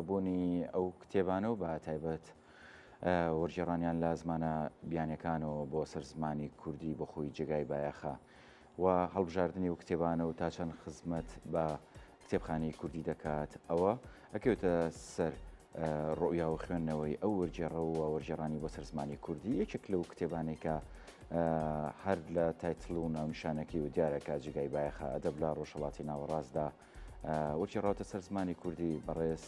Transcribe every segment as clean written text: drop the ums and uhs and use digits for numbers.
بوونی ئەو کتێبانە و بە تایبەت وەرجێڕانیان لە زمانە بیانەکانەوە بۆ سەر زمانی کوردی بۆ خۆی جێگای بایەخە و هەڵبژاردننی و کتێبانە و تا چەند خزمەت بە کتێبخانەی کوردی دەکات ئەوە ئەکەوێتە سەر ڕۆیا و خوێندنەوەی ئەو وەرجێڕە و وەرجێڕانی بۆ سەر زمانی کوردی یەکێک لەو کتێبانێک کە هەر لە تایتڵ و ناونیشانەکەی و دیارەکە جێگای بایەخە ئەدەب لە ڕۆژهەڵاتی ناوەڕاستدا وەرجێڕاوەتە سەر زمانی کوردی بەڕێز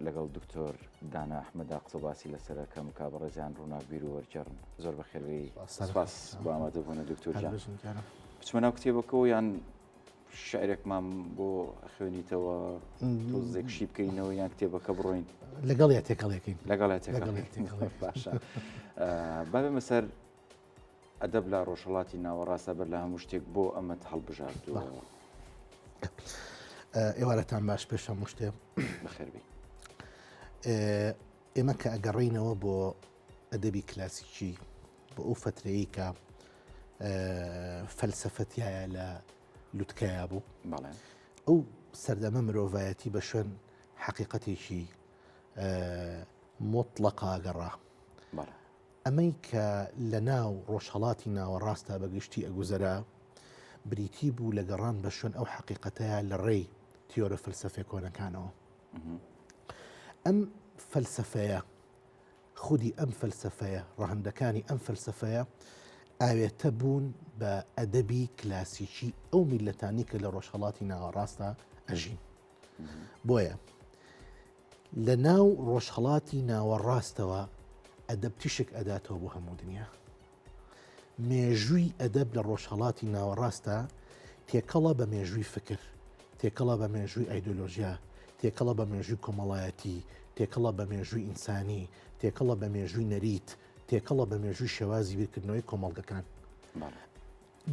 لەگەڵ دکتۆر دانا ئەحمەدا قسە باسی لەسەرەکەم کا بەڕێزیان ڕووناکبیر و وەرجێڕن زۆر بەخێرەوەی سپاس بۆ ئامادەبوونە دکتۆرجان بچمە ناو کتێبەکەەوە یان شعرێکمان بۆ خوێنیتەوە تۆزێکشی بکەینەوە یان کتێبەکە بڕۆین لەگەڵ یا تێکەڵێکین لەگەڵ باشە بابێمە سەر ئەدەب لە ڕۆژهەڵاتی ناوەڕاستە بەر لە هەموو شتێک بۆ ئەمەت هەڵبژاردووە ئێوارەتان باش پێش هەموو شتێ بەخێربی ئێمە کە ئەگەڕینەوە بۆ ئەدەبی کلاسیکی بۆ ئەو فترەیە کە فەلسەفەتیایە لە لوتکەیا بوو ئەو سەردەمە مرۆڤایەتی بە شوێن حەقیقەتێکی مطلقا گەڕا ئەمەی کە لە ناو ڕۆژهەڵاتی ناوەڕاستە بەگشتی ئەگوزەرا بریتی بوو لە گەڕان بە شوێن ئەو حەقیقەتەیە لە ڕێی تیۆرە فەلسەفە کۆنەکانەوە ئەم فەلسەفەیە خودی ئەم فەلسەفەیە ڕەهەندەکانی ئەم فەلسەفەیە ئاوێتە بوون بە ئەدەبی کلاسیکی ئەو میلەتانی کە لە ڕۆژهەڵاتی ناوەڕاستە ئەژین بۆیە لە ناو ڕۆژهەڵاتی ناوەڕاستەوە ئەدەب تیشک ئەداتەوە بۆ هەموو دنیا مێژووی ئەدەب لە ڕۆژهەڵاتی ناوەڕاستە تێکەڵە بە مێژووی فکر تێکەڵە بە مێژووی ئایدۆلۆژیا تێکەڵە بە مێژووی کۆمەڵایەتی تێکەڵە بە مێژووی ئینسانی تێکەڵە بە مێژووی نەریت تێکەڵە بە مێژووی شێوازی بیرکردنەوەی کۆمەڵگەکان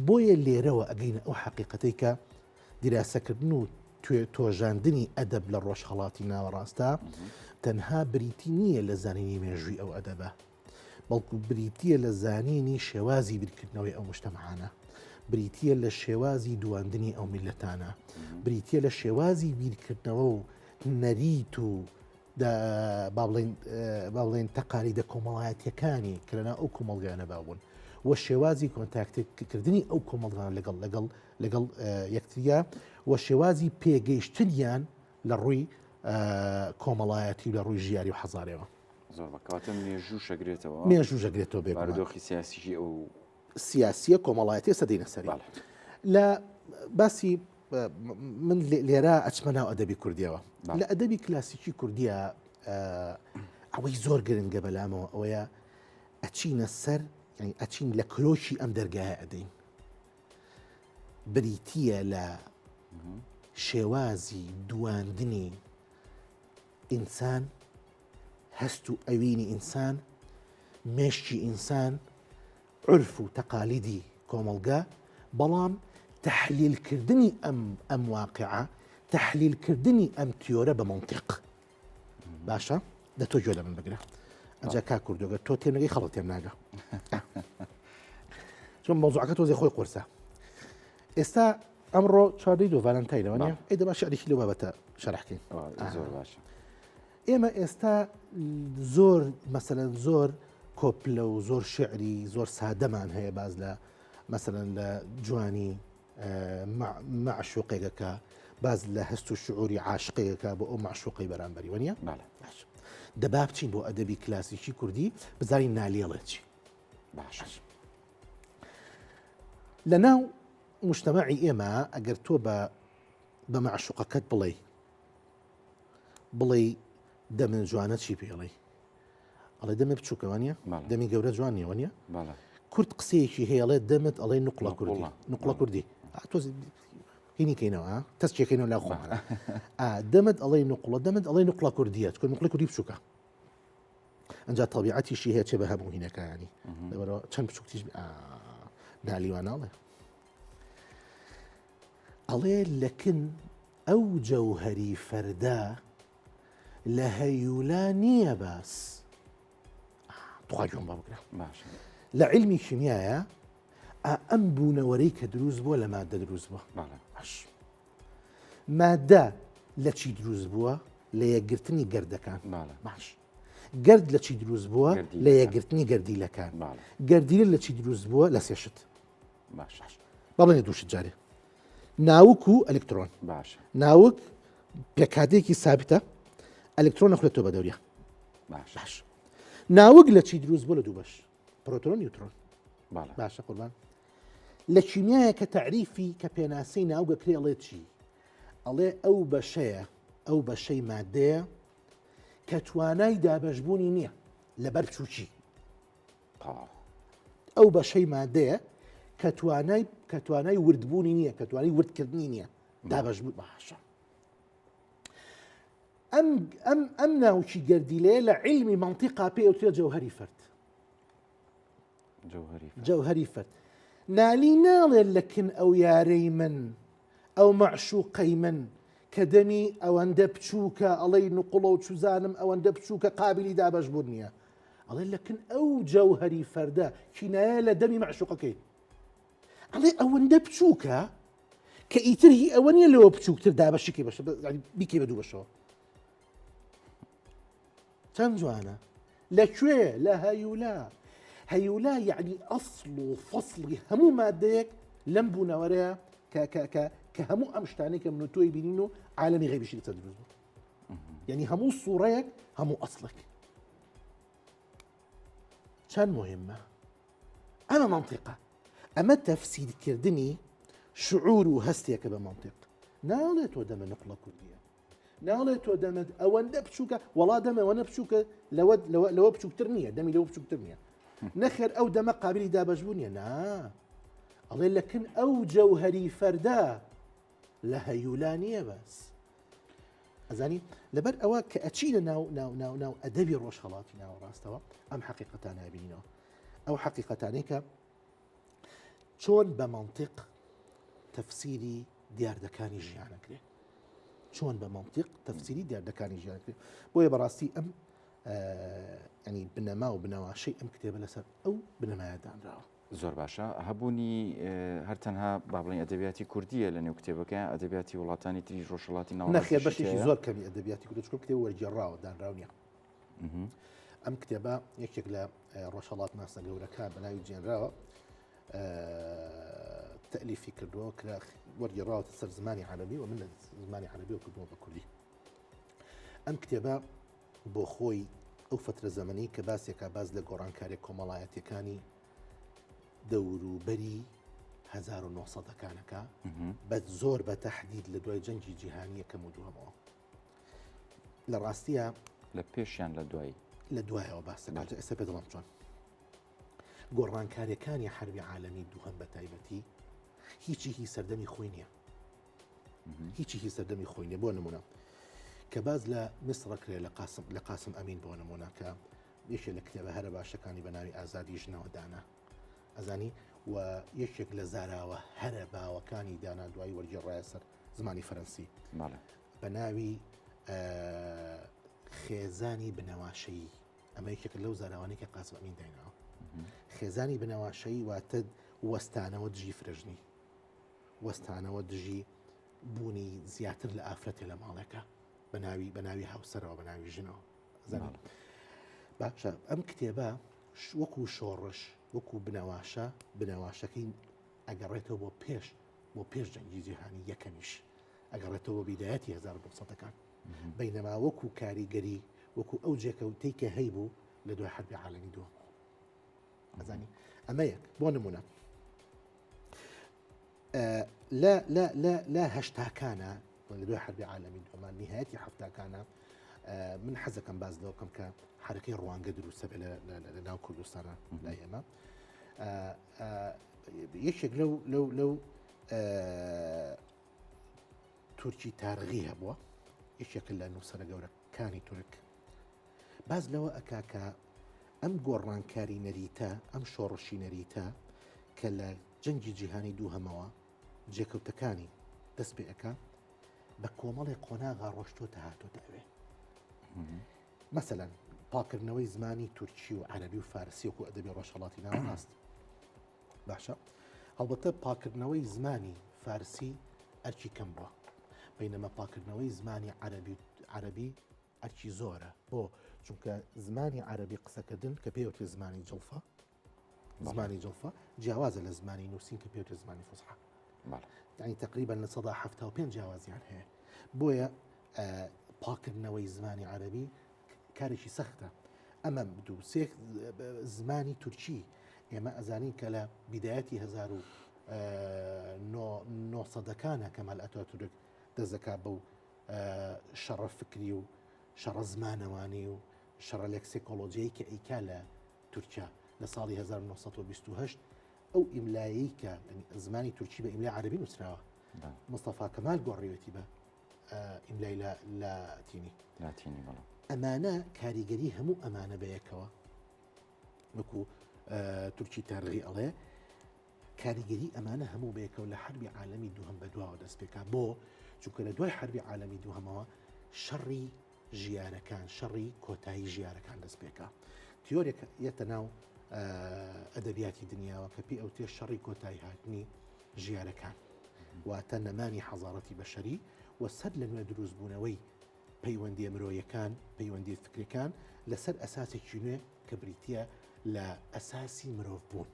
بۆیە لێرەوە ئەگەینە ئەو حەقیقەتەی کە دیراسەکردن و تۆژاندنی ئەدەب لە ڕۆژهەڵاتی ناوەڕاستە تەنها بریتی نییە لە زانینی مێژووی ئەو ئەدەبە بەڵکو بریتیە لە زانینی شێوازی بیرکردنەوەی ئەو مجتەمەعانە بریتیە لە شێوازی دواندنی ئەو میلەتانە بریتیە لە شێوازی بیرکردنەوە و نەریت و با بڵێن تەقالیدە کۆمەڵایەتیەکانی کە لەنا ئەو کۆمەڵگانە باوون وە شێوازی کۆنتاکتکردنی ئەو کۆمەڵگان لەگەڵ یەکتریە وە شێوازی پێگەیشتنیان لە ڕووی کۆمەڵایەتی و لە ڕووی ژیاری و حەزارەوە زۆر بەکاتە مێژوو شەگرێتەوە مێژوو ژەگرێتەوە بێ بارودۆخی سیاسیی ئەو سیاسیە کۆمەڵایەتی سەدەینە سەری لە باسی من لێرە ئەچمە ناو ئەدەبی کوردیەوە لە ئەدەبی کلاسیکی کوردیە ئەوەی زۆر گرنگە بەلامەوە ئەوەیە ئەچینە سەر یعنی ئەچین لە کرۆشی ئەم دەرگایە ئەدەین بریتیە لە شێوازی دواندنی ئینسان هەست و ئەوینی ئینسان مێشتی ئینسان عرف و تەقالیدی کۆمەڵگا بەڵام تحلیلکردنی ئەم واقعە تحلیلکردنی ئەم تیۆرە بە منطق باشە دە تۆ گوێ لە من بگرە ئەجا کا کوردۆگە تۆ تێنەگەی خەڵک تێم ناگە چۆن مەوزوعەکە تۆزێ خۆی قورسە ئێستا ئەمڕۆ چواردەی دۆ ڤالەنتاینەوە نیە ئێدە باش شعرێکی لەو بابەتە شەرحکەین زۆر باشە ئێمە ئێستا زۆر مەسەلەن زۆر کۆپلە و زۆر شعری زۆر سادەمان هەیە باز لە مەسەلەن لە جوانی معشوقێکەکە باز لە هەست و شعوری عاشقەیەەکە بۆ ئەو معشوقی بەرامبەری وەنیە دەبا بچین بۆ ئەدەبی کلاسیکی کوردی بزانین نالێڵێ چی باش لە ناو مجتەمەعی ئێمە ئەگەر تۆ بە معشوقەکەت بڵێ دەمن جوانە چی پێڵێ ئەڵێ دەمە بچووکەوانە دەمی گەورە جوان نیەوەنیە کورد قسەیەکی هەیەڵێ دەمت ئەڵێ نوقڵە کوردی نوقڵە کوردی هینیکەینەوە تەستێکەکەینەوە لا خۆمانە دەمت ئەڵێ نوقڵە دەمت ئەڵێ نوقڵە کوردیە چکە نوقڵی کوردی بچووکە ئەنجا تەبیعەتیشی هەیە چێ بە هەموو هینەکانی لەبەرەوە چەند بچووکتیش نالیواناڵێ ئەڵێ لەکن ئەو جەوهەری فەردا لە هەیولا نییە باس توخوا گوێم با بگرە لە علمی شیمیایە ئەم بوونەوەرەی کە دروست بووە لە مادە دروست بووە مادە لە چی دروست بووە لە یەکگرتنی گەردەکان باڵە باش گرد لە چی دروست بووە گەردیلەکان. لە یەکگرتنی گەردیلەکان باڵە گەردیلە لە چی دروست بووە لە سێشت باش بەڵێنێ دووشت جارێ ناوک و ئەلکترۆن باش ناوک پێکاتێکی سابتە ئەلکترۆن نەخوێتەوە بە دەوریا باش باش ناوک لە چی دروست بووە لە دوو بەش پرۆتۆن نیوترۆن باڵە باشە قوربان لە کیمیایە کە تعریفی کە پێناسەی ناوگە کرێ ئەڵێ چی ئەڵێ ئەو بەشەیە ئەو بەشەی مادەیە کە توانای دابەشبوونی نییە لەبەر بچووکی ئەو بەشەی مادەیە کە توانای وردبوونی نییە کە توانای وردکردنی نییە دابەشبوو باشە ئەم ناوچی گەردیلەیە لە عیلمی منطیقا پێ ئەوترێ جەوهەری فەرد جەوهەری فەرد نالی ناڵێ لەکن ئەو یارەی من ئەو مەعشوقەی من کە دەمی ئەوەندە بچووکە ئەڵەی نقڵە و چوزانم ئەوەندە بچووکە قابلی دابەشبوون نییە ئەڵێ لەکن ئەو جەوهەری فەردە کینایە لە دەمی مەعشوقەکەی ئەڵێ ئەوەندە بچووکە کە ئیتر هی ئەوە نیە لەوە بچووکتر دابەشکی بەشە بیکێ بە دوو بەشەوە چەند جوانە لەکوێ لە هەیولا هەیولا یعنی ئەسڵ و فەسڵی هەموو مادەیەک لەم بوونەوەرەیە کە هەموو ئەم شتانەی کە من و تۆی بینین و عالەمی غەیبیشی لەسەر دروست بوو یعنی هەموو سوورەیەک هەموو ئەسڵێک چەند مهمە ئەمە منطقە ئەمە تەفسیرکردنی شعور و هەستێکە بە منطق ناڵێت تۆ دەمە نقڵە کوردیە ناڵێت تۆ دەمە ئەوەندە بچووکە وەڵا دەمە ئەوەندە بچووکە لەوە بچووکتر نییە دەمی لەوە بچووکتر نییە نەخێر ئەو دەمە قابلی دابەشبوو نیە نا ئەڵێ لەکن ئەو جەوهەری فەردە لە هەیولا نییە بەس ئەزانی لەبەر ئەوە کە ئەچینە ناو ئەدەبی ڕۆژهەڵاتی ناوەڕاستەوە ئەم حەقیقەتانە بینینەوە ئەو حەقیقەتانەی کە چۆن بە منطق تەفسیری دیاردەکانی ژیانەکرێت چۆن بە منطق تەفسیری دیاردەکانی ژیانەکرێت بۆیە بەڕاستی ئەم ینی بنەما و بنەواشەی ئەم کتێبە لەسەر ئەو بنەمایە دانراوە زۆر باشە هەبوونی هەرتەنها با بڵین ئەدەبیاتی کوردیە لە نێو کتێبەکە ئەدەبیاتی وڵاتانی تری ڕۆژهەڵاتی ناو نەخێر بەشێکی زۆر کەمی ئەدەبیاتی کوردی کتێب وەرگێڕاوە دانراو نییە ئەم کتێبە یەکێک لە ڕۆژهەڵات ناسە گەورەکە بەناوی جێنراوە تەلیفی کردووە کە وەرگێڕاوەتە سەر زمانی عەرەبی و من لە زمانی عەرەبی و کردووە بە کوردی ئەم کتێبە بۆ خۆی ئەو فترە زەمەنی کە باسێکە باز لە گۆڕانکاریە کۆمەڵایەتیەکانی دەوروبەری 1970ەکانەکە بە زۆر بە تەحدید لە دوای جەنگی جیهانی یەکەم و دووەمەوە لە ڕاستیە لە پێشیان لە دوایی لە دوایەوە باسەکە ئێستا پێ دەڵام چۆن گۆڕانکاریەکانی حربی عالەمی دووهەم بە تایبەتی هیچی هی سەردەمی خۆی نییە هیچی هی سەردەمی خۆی نییە بۆ نمونە کە باز لە میسڕەکرێ لە قاسم ئەمین بۆ نمونە کە یەکێک لە کتێبە هەرە باشەکانی بە ناوی ئازادی ژنەوە دانا ئەزانی و یەکێک لە زاراوە هەرە باوەکانی دانا دوای وەرگێڕایە سەر زمانی فەرەنسی بە ناوی خێزانی بنەواشەیی ئەمە یەکێک لەو زاراوانەی کە قاسم ئەمین دایناوە خێزانی بنەواشەیی واتە وەستانەوە دژی فرەژنی وەستانەوە دژی بوونی زیاتر لە ئافرەتێ لە ماڵێکە بە ناوی هاوسەرەوە بە ناوی ژنەوە باشە ئەم کتێبە وەکو شۆڕش وەکو بنەواشەکەی ئەگەڕێتەوە بۆ پێش جەنگی جیهانی یەکەمیش ئەگەڕێتەوە بۆ بیدایەتی 1970ەکان بەینەما وەکو کاریگەری وەکو ئەو جێکەوتەی کە هەیبوو لە دوای حربی عالەمی دووەم ئەزانی ئەمە یەک بۆ نمونە لا هەشتاکانە لە دوای حربی عالەمی دووەمان نهایەتی هەفتاکانە من حەزەکەم باز لەوە بکەم کە حرەکەی ڕوانگە دروستە بێ لە ناو کوردستانە لای ئێمە یەکێک لەو تورکی تارغی هەبووە یەکێک لە نووسەرە گەورەکانی تورک باز لەوە ئەکا کە ئەم گۆڕانکاری نەریتە ئەم شۆڕشی نەریتە کە لە جەنگی جیهانی دووهەمەوە جێکەوتەکانی دەست پێ ئەەکە بە کۆمەڵی قۆناغا ڕۆشتۆتە هاتۆتە ئەوێ مەسەلەن پاکردنەوەی زمانی تورکی و عەرەبی و فارسی وەکو ئەدەبی ڕۆژهەڵاتی ناوەڕاست باشە هەڵبەتە پاکردنەوەی زمانی فارسی ئەرکی کەم بووە بەینەمە پاکردنەوەی زمانی عەرەبی ئەرکی زۆرە بۆ چونکە زمانی عەربی قسەکردن کە پێوتێ زمانی جڵفە زمانی جڵفە جیاوازە لە زمانی نووسین کە پێوتێ زمانی فوسحا يعني تقريبا لە 175 جیاوازیان هەیە بۆیە پاکردنەوەی زمانی عەربی کارێکی سەختە ئەمە دوو سێ زمانی تورکی ئێمە ئەزانین کە لە بیدایەتی 1970ەکانە کەمال ئەتاتورک دەست دەکات بەو شەڕە فکری و شەڕە زمانەوانی و شەڕە لێکسیکۆلۆجیایی کە ئەیکا لە تورکیا لە ساڵی 1928 ئەو ئیملایی کە زمانی تورکی بە ئیملای عەربی نووسراوە مستەفا کەمال گۆڕیوەتی بە ئیملای لاتینی ئەمانە کاریگەری هەموو ئەمانە بەیەکەوە وەکو تورکی تارغی ئەڵێ کاریگەری ئەمانە هەموو بەیەکەوە لە حربی عالەمی دووهەم بەدواوە دەست پێکا بۆ چونکە لە دوای حربی عالەمی دووهەمەوە شەڕی ژیارەکان شەڕی کۆتایی ژیارەکان دەست پێکا تیۆرێک یەتە ناو ئەدەبیاتی دنیاوە کە پێی ئەوتێ شەڕی کۆتایی هاتنی ژیارەکان واتە نەمانی حەزارەتی بەشەری و سەر لە نوێ دروستبوونەوەی پەیوەندی مرۆیەکان پەیوەندی فکرەکان لەسەر ئەساسێکی نوێ کە بریتە لە ئەساسی مرۆڤ بوون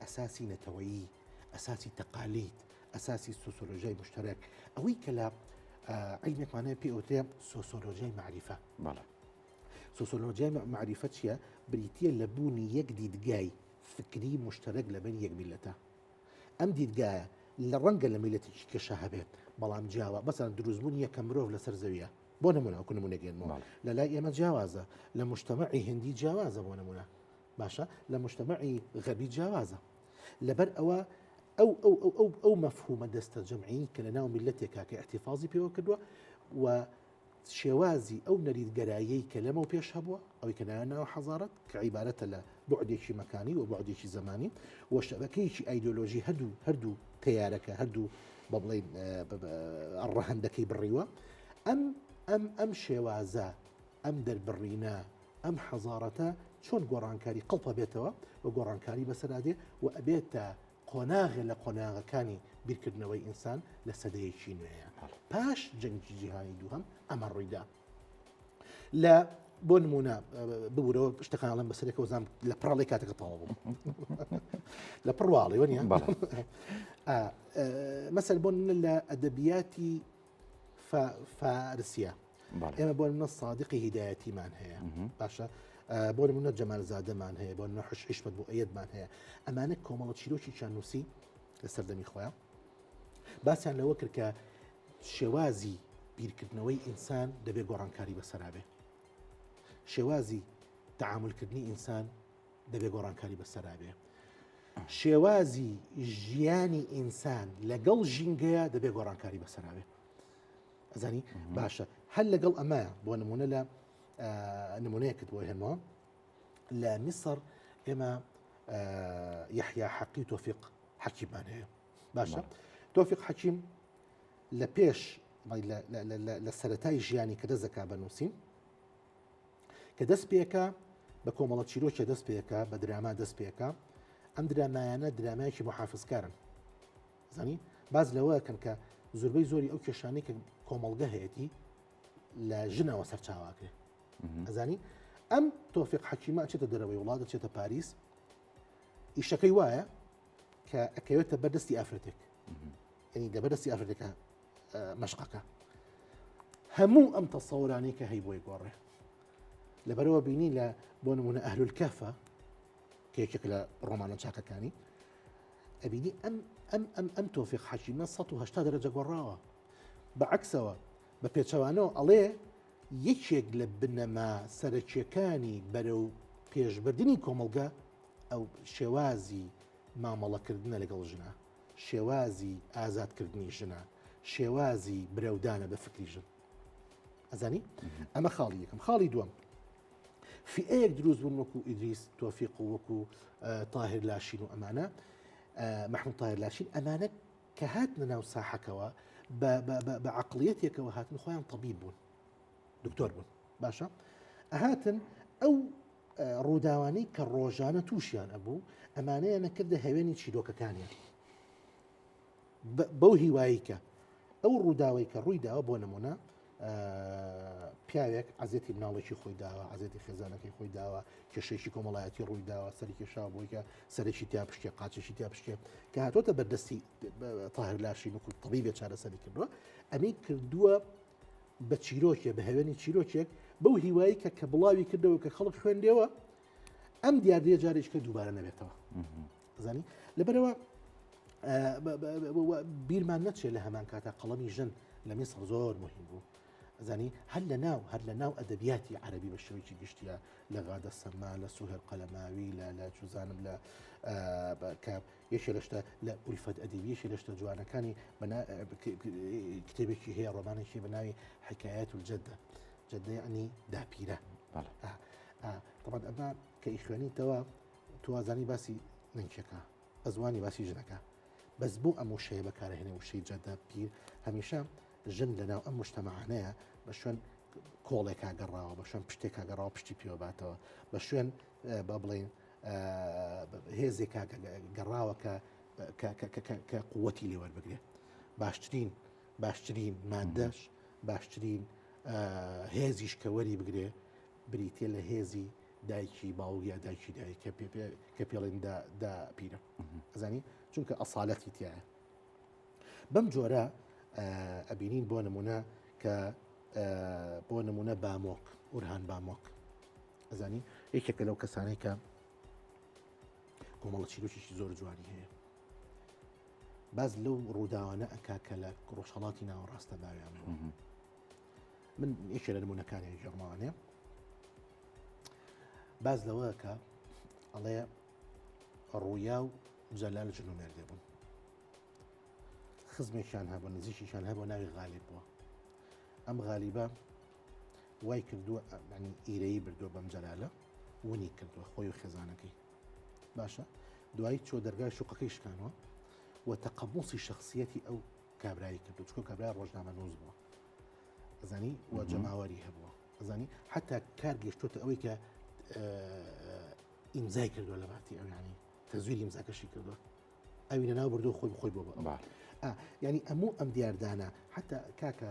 ئەساسی نەتەوەیی ئەساسی تەقالید ئەساسی سۆسیۆلۆژیای مشتەرەک ئەوەی کە لە عیلمێکمانەیە پێی ئەوترێ سۆسیۆلۆژیای معریفە سۆسیۆلۆژیای معریفە چییە؟ بریتە لە بوونی یەک دیدگای فکری مشتەرەک لەبەر یەک میلەتە ئەم دیدگایە لە ڕەنگە لە میلەتێکی کێشە هەبێت بەڵام جیاوە بەسەن دروستبوون یەکە مرۆڤ لەسەر زەویە بۆ نمونە وەکو نمونەگەێنەوە لە لای ئێمە جیاوازە لە مجتەمەعی هندی جیاوازە بۆ نمونە باشە لە مجتەمەعی غەربی جیاوازە لەبەر ئەوە ئەو مەفهومە دەستە جەمعی کە لە ناو میلەتێکا کە احتیفاظی پێوە کردووە و شێوازی ئەو نەریتگەرایی کە لەمە پێش هەبووە ئەوەی کە ناو حەزارەت کە عیبارەتە لە بوعدێکی مەکانی و بوعدێکی زەمانی و شەبەکەیەکی ئایدۆلۆژی هەردوو تیارەکە هەردوو بە بڵێن ڕەهەندەکەی بڕیوە ئەم شێوازە ئەم دەربڕینە ئەم حەزارەتە چۆن گۆڕانکاری قەڵپە بێتەوە و گۆڕانکاری بەسەرادێ و ئەبێتە قۆناغێ لە قۆناغەکانی بیرکردنەوەی ئینسان لە سەدەیەکی نوێیە پاش جەنگی جیهانی دووهەم ئەمە ڕوویدا لە بۆ نمونە ببوورەوە شتەکانڵم بەسەرێکەوە زانام لە پڕاڵی کاتێکە تەواو بوو لە پڕواڵی وەنیە مەسەل بۆ لە ئەدەبیاتی فارسیە ئێمە بۆ منە صادقی هیدایەتیمان هەیە باشە بۆ نمونە جەمالزادەمان هەیە بۆ نەحش حیشمەت بۆ ئەیەدمان هەیە ئەمانە کۆمەڵە چیرۆکی چانووسی لە سەردەمی خۆیان باسییان لەوە کرد کە شێوازی بیرکردنەوەی ئینسان دەبێت گۆڕانکاری بەسەرابێ شێوازی تەعاملکردنی ئینسان دەبێت گۆڕانکاری بەسەرابێ شێوازی ژیانی ئینسان لەگەڵ ژینگەیە دەبێت گۆڕانکاری بەسەرابێ ئەزانی باشە هەر لەگەڵ ئەمەیە بۆ نمونە لە نمونەیەکت بۆ هێنەوە لە میسر ئێمە یحیا حەقی تۆفیق حەکیمان هەیە باشە تۆفیق حەکیم لە پێش لە سەرەتای ژیانی کە دەست دەکا بە نووسین کە دەست پێکە بە کۆمەڵە چیرۆکە دەست پێکە بە دراما دەست پێکە ئەم درامایانە درامایەکی محافظکارن زانی باز لەوەکەن کە زۆربەی زۆری ئەو کێشانەی کە کۆمەڵگە هەیەی لە ژنەوە سەرچاواکرێ ئەزانی ئەم تۆفیق حەکیمە چێتە دەرەوەی وڵات دەچێتە پاریس ئیشەکەی وایە کە ئەکەوێتە بەردەستی ئافرەتێک ینی دەبەردەستی ئافرەتەکە مەشقەکە هەموو ئەم تەسەورانەی کە هەی بۆی گۆڕێ لەبەرەوە بینی لە بۆ نمونە ئەهل الکەفە کە یەکێک لە ڕۆمانە چاکەکانی ئەبینی ئەم تۆفیق حەکیمە 180 دەرەجە گۆڕاوە بەعکسەوە بە پێچەوانەوە ئەڵێ یەکێک لە بنەما سەرەکیەکانی بەرەو پێشبردننی کۆمەلگا ئەو شێوازی مامەڵەکردنە لەگەڵ ژنە شێوازی ئازادکردنی ژنە شێوازی برەودانە بە فکری ژن ئەزانی ئەمە خاڵی یەکەم خاڵی دووەم فئەیەک دروست بوون وەکو ئیدریس تۆفیق و وەکو تاهر لاشین و ئەمانە محمود تاهر لاشین ئەمانە کە هاتنە ناو ساحەکەوە بە عقلیەتێکەوە هاتن خۆیان طبیب بوون دکتۆر بوون باشە ئەهاتن ئەو ڕووداوانەی کە ڕۆژانە تووشیان ئەبوو ئەمانەیە نەکردە هەوێنی چیرۆکەکانیان بەو هیوایی کە ئەو ڕووداوی کە ڕوویداوە بۆ نمونە پیاوێک عزیێتی مناڵێکی خۆی داوە عزیێتی خێزانەکەی خۆی داوە کێشەیەکی کۆمەڵایەتی ڕووی داوە سەرێکی شا بۆیکە سەرێکی تیا پشتێ قاچێکی تیا پشتێ کە هاتۆتە بەردەستی تاهر لاشی وەکو تەبیبێ چارەسەری کردووە ئەمەی کردووە بە چیرۆکێ بە هەوێنی چیرۆکێک بەو هیوایی کە بڵاوی کردەوە کە خەڵک خوێندێەوە ئەم دیاردەیە جارێککە دووبارە نەبێتەوە زانی لەبەرەوە بیرمان نەچێت لە هەمان کاتە قەڵەمی ژن لە میسر زۆر مهم بوو زانی هەر لە ناو ئەدەبیاتی عەربی بە شێوەیەکی گشتیە لە غادە سەما لە سوهێر قەلەماوی لە چوزانم لە یەکێ لەشتە لە ئوریفەت ئەدەبی یەکێ لەشتە جوانەکانی کتێبێکی هەیە ڕۆمانێکی بە ناوی حکایەت الجەدە جەدە یعنی داپیرە طبعا ئەمە کە ئیخوێنیتەوە توازانی باسی نەنکێکە ئەزوانی باسی ژنەکە بەس بۆ ئەم وشەیە بەکارهێنێ وشەی جەدە پیر هەمیشە ژن لەناو ئەم مجتەمەعانەیە بە شوێن کۆڵێکا گەڕاوە بە شوێن پشتێکا گەڕاوە پشتی پێوە باتەوە بە شوێن بە بڵێن هێزێکا گەڕاوە کە قووەتی لێ وەربگرێت باشترین مادەش باشترین هێزیش کە وەری بگرێ بریتێ لە هێزی دایکی باوگیا دایکی دایک کە پێڵێن دا پیرە ئەزانی چونکە ئەساڵەتی تایە بەم جۆرە ئەبینین بۆ نمونە کە بۆ نمونە بامۆک ئورهان بامۆک ئەزانی یەکێکە لەو کەسانەی کە کۆمەڵە چیرۆکیشی زۆر جوانی هەیە باز لەو ڕووداوانە ئەکا کە لە ڕۆژهەڵاتی ناوەڕاستە باویان بوو من یەکێ لە نمونونەکانی ژەرمانێ باز لەوە کە ئەڵێ ڕوویا و جەلال ژن و مێردێ بوون خزمێکیان هەبوو نزیکیشان هەبوو ناوی غالیب بووە ئەم غالیبە وای کردووە ینی ئیرەیی بردووە بەم جەلالە ونی کردووە خۆی و خێزانەکەی باشە دوایی چۆ دەرگای شوقەکەی شکانەوە و تەقەموسی شخصیەتی ئەو کابرایی کردو چکۆ کابرای ڕۆژنامە نووس بووە ئەزانی و جەماوەری هەبووە ئەزانی حتا کار گەشتوتە ئەوەی کە ئیمزای کردووە لە باتی ئەو ینی تەزویری ئیمزاکەشی کردووە ئەوی لەناو بردووە خۆی بۆ ینی ئەموو ئەم دیاردانە حتا کاکە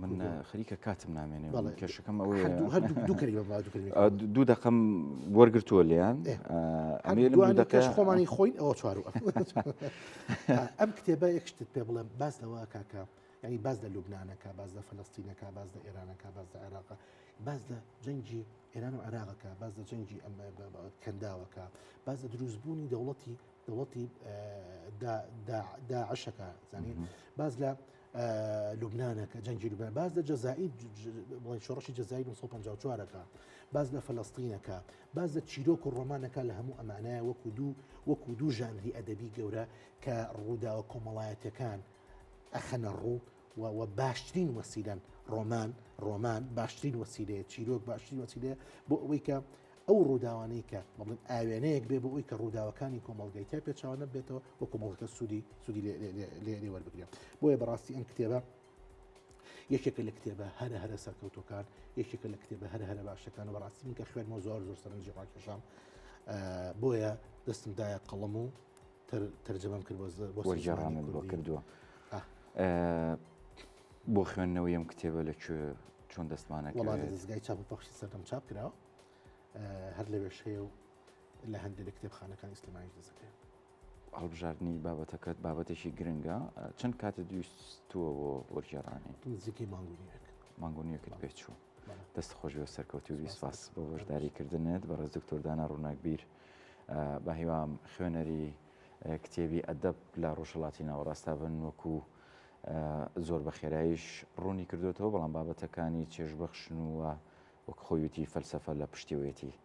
من خەریکە کاتم نامێنێ کێشەکەم ئەوەیە دوو دەقەم وەرگرتووە لێیان خۆمانی خۆین ئەوە چوار ئەم کتێبە یەکشتت پێ بڵێم باز لەوە کاکە ینی باز لە لوبنانەکە باز لە فەلەستینەکە باز لە ئێرانەکە باز لە عێراقە باز لە جەنگی ئێران و عێراقەکە باز لە جەنگی کەنداوەکە باز لە دروستبوونی دەوڵەتی داعشەکە زانین باز لە لوبنانەکە جەنگی لوبنان باز لە جەزائیر شۆڕشی جەزائیر 1954ەکە باز لە فەلەستینەکە باز لە چیرۆک و ڕۆمانەکە لە هەموو ئەمانایە وەکو دوو ژانری ئەدەبی گەورە کە ڕووداوە کۆمەڵایەتەکان ئەخەنە ڕوو و باشترین وەسیلەن ڕۆمان باشترین وەسیلەیە چیرۆک باشترین وەسیلەیە بۆ ئەوەی کە ئەو ڕووداوانەی کە بڵێن ئاوێنەیەک بێ بۆ ئەوی کە ڕووداوەکانی کۆمەڵگەی تا پێچاوە نەبێتەوە وە کۆمەڵگەکە سوودی لێ وەربگرێت بۆیە بەڕاستی ئەم کتێبە یەکێکە لە کتێبە هەرە سەرکەوتەکان یەکێکە لە کتێبە هەرە باشەکان و بەڕاستی من کە خوێنمەوە زۆر سەرنجی ڕاکێشام بۆیە دەستم دایە قەڵەم و تەرجەمەم کرد بۆ وەرگێڕانت بۆ کردووە بۆ خوێندنەوەی ئەم کتێبە لەکوێ چۆن دەستمانەکە وڵات دەستگای چاپ و پەخشی سەردەم چاپ کراوە هەر لەوێش هەیە و لە هەندێک لە کتێبخانەکانی ئیسلامیش دەستەکرێت هەڵبژاردننی بابەتەکەت بابەتێکی گرنگە چەند کاتە دوویستووە بۆ وەرگێڕانی نزیکەی مانگونیەکەت پێچوو دەست خۆشەوە سەرکەوتی و سپاس بۆ بەشداریکردنت بەڕێز دکتۆر دانا ڕووناکبیر بە هیوام خوێنەری کتێبی ئەدەب لە ڕۆژهەڵاتی ناوەڕاستە بن وەکو زۆر بە خێراییش ڕوونی کردوێتەوە بەڵام بابەتەکانی چێژبەخشن وە وەک خۆیوتی فەلسەفە لە پشتیوێتی